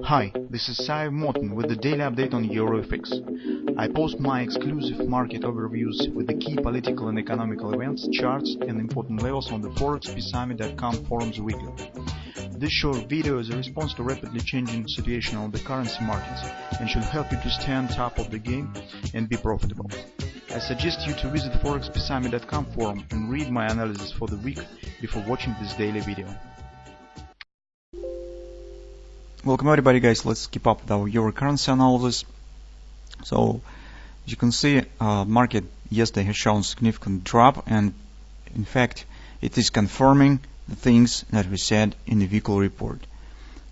Hi, this is Sive Morten with the daily update on EuroFX. I post my exclusive market overviews with the key political and economical events, charts and important levels on the ForexPeaceArmy.com forums weekly. This short video is a response to rapidly changing situation on the currency markets and should help you to stay on top of the game and be profitable. I suggest you to visit ForexPeaceArmy.com forum and read my analysis for the week before watching this daily video. Welcome everybody, guys. Let's keep up with our euro currency analysis. So as you can see, market yesterday has shown significant drop, and in fact it is confirming the things that we said in the weekly report.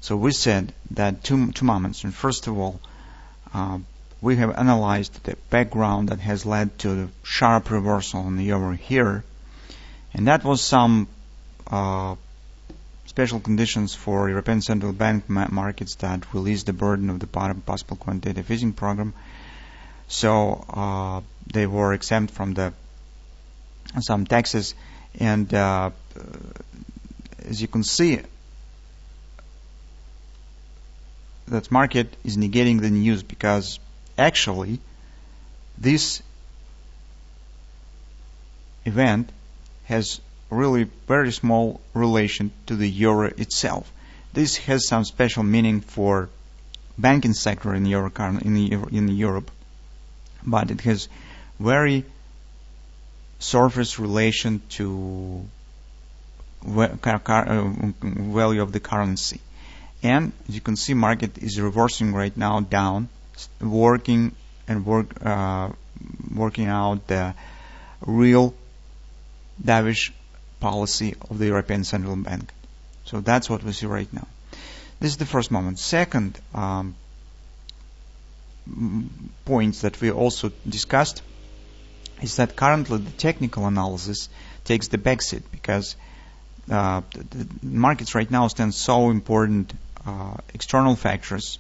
So we said that two moments, and first of all, we have analyzed the background that has led to the sharp reversal on the euro here, and that was some special conditions for European Central Bank markets that release the burden of the possible quantitative easing program. So they were exempt from some taxes, and as you can see, that market is negating the news, because actually this event has really very small relation to the euro itself. This has some special meaning for banking sector in Europe, but it has very surface relation to value of the currency. And as you can see, market is reversing right now down, working out the real dovish policy of the European Central Bank. So that's what we see right now. This is the first moment. Second points that we also discussed is that currently the technical analysis takes the backseat, because the markets right now stand so important external factors,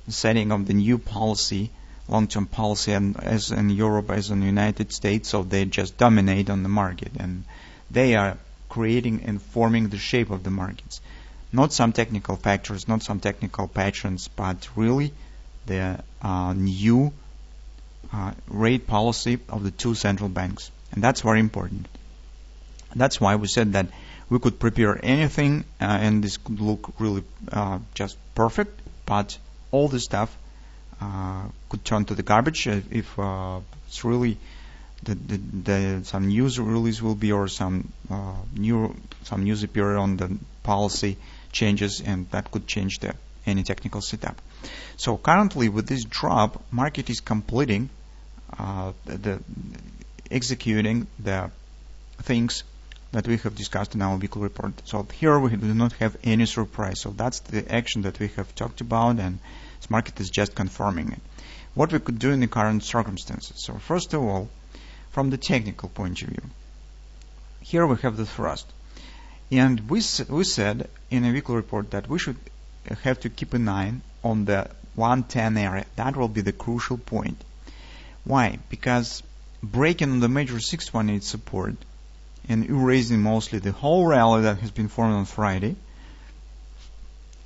the setting of the new policy, long-term policy, and as in Europe as in the United States, so they just dominate on the market, and they are creating and forming the shape of the markets. Not some technical factors, not some technical patterns, but really the new rate policy of the two central banks. And that's very important. That's why we said that we could prepare anything and this could look really just perfect, but all this stuff could turn to the garbage if it's really some news release will be, or some news appear on the policy changes, and that could change any technical setup. So currently with this drop, market is completing executing the things that we have discussed in our weekly report. So here we do not have any surprise. So that's the action that we have talked about, and this market is just confirming it. What we could do in the current circumstances. So first of all, from the technical point of view, here we have the thrust, and we said in a weekly report that we should have to keep an eye on the 110 area. That will be the crucial point. Why? Because breaking on the major 618 support and erasing mostly the whole rally that has been formed on Friday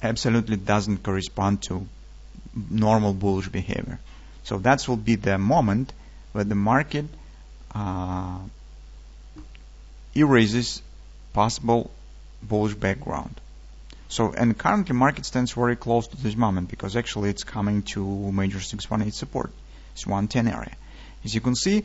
absolutely doesn't correspond to normal bullish behavior. So that will be the moment where the market erases possible bullish background. So, and currently market stands very close to this moment, because actually it's coming to major 618 support. It's 110 area. As you can see,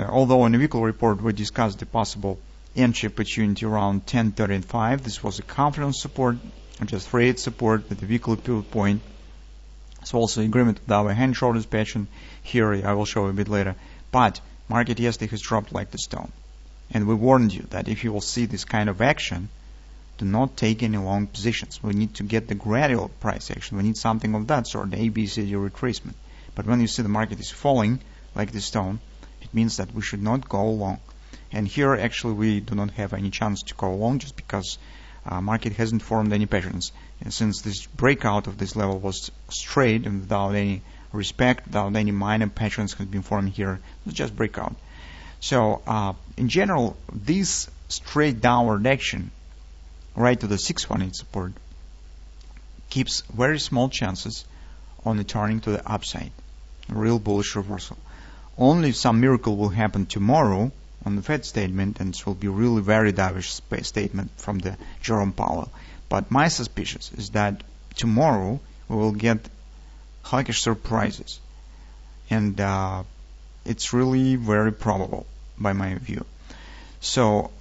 although in the weekly report we discussed the possible entry opportunity around 10.35, this was a confidence support, just rate support with the weekly pivot point. It's also agreement with our hand shoulders pattern. Here I will show a bit later. But market yesterday has dropped like the stone, and we warned you that if you will see this kind of action, do not take any long positions. We need to get the gradual price action. We need something of that sort, the ABCD retracement. But when you see the market is falling like the stone, it means that we should not go long. And here actually we do not have any chance to go long, just because market hasn't formed any patterns. And since this breakout of this level was straight and without any respect, without any minor patterns has been formed here, it's just breakout. So in general, this straight downward action right to the 618 support keeps very small chances on it turning to the upside, real bullish reversal. Only if some miracle will happen tomorrow on the Fed statement, and it will be really very dovish statement from the Jerome Powell. But my suspicion is that tomorrow we will get hawkish surprises, and it's really very probable by my view. So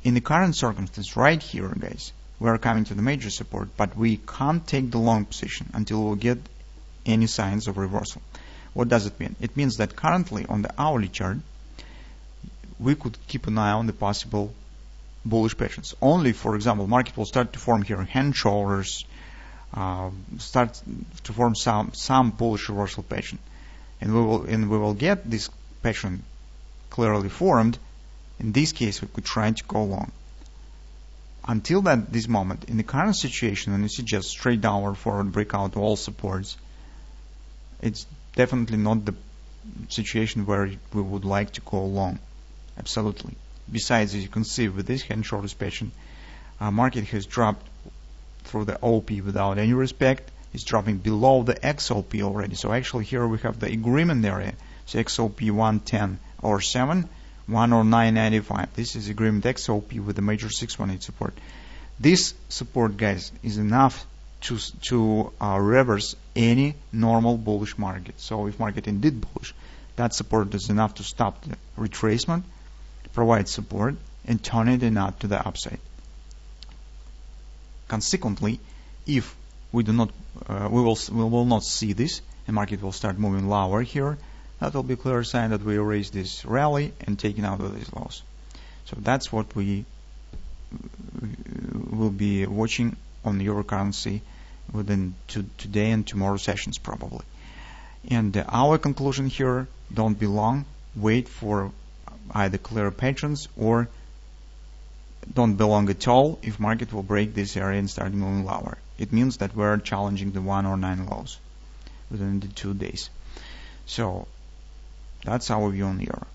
in the current circumstance right here, guys, we are coming to the major support, but we can't take the long position until we get any signs of reversal. What does it mean? It means that currently on the hourly chart, we could keep an eye on the possible bullish patterns. Only, for example, market will start to form here hand shoulders, start to form some bullish reversal pattern, and we will get this pattern clearly formed. In this case, we could try to go long. Until this moment, in the current situation, when you see just straight downward forward breakout all supports, it's definitely not the situation where we would like to go long. Absolutely. Besides, as you can see with this hand shoulders pattern, market has dropped through the OP without any respect. It's dropping below the XOP already. So actually here we have the agreement area. So XOP 110 or 7, 109.95. This is agreement XOP with the major 618 support. This support, guys, is enough to reverse any normal bullish market. So if market indeed bullish, that support is enough to stop the retracement, provide support, and turn it out to the upside. Consequently, if we do not, we will not see this, and market will start moving lower here, that will be a clear sign that we erase this rally and taking out of these lows. So that's what we will be watching on euro currency within today and tomorrow sessions probably. And our conclusion here: don't be long, wait for either clear patterns or don't be long at all if market will break this area and start moving lower. It means that we're challenging the 109 lows within the 2 days. So that's our view on euro.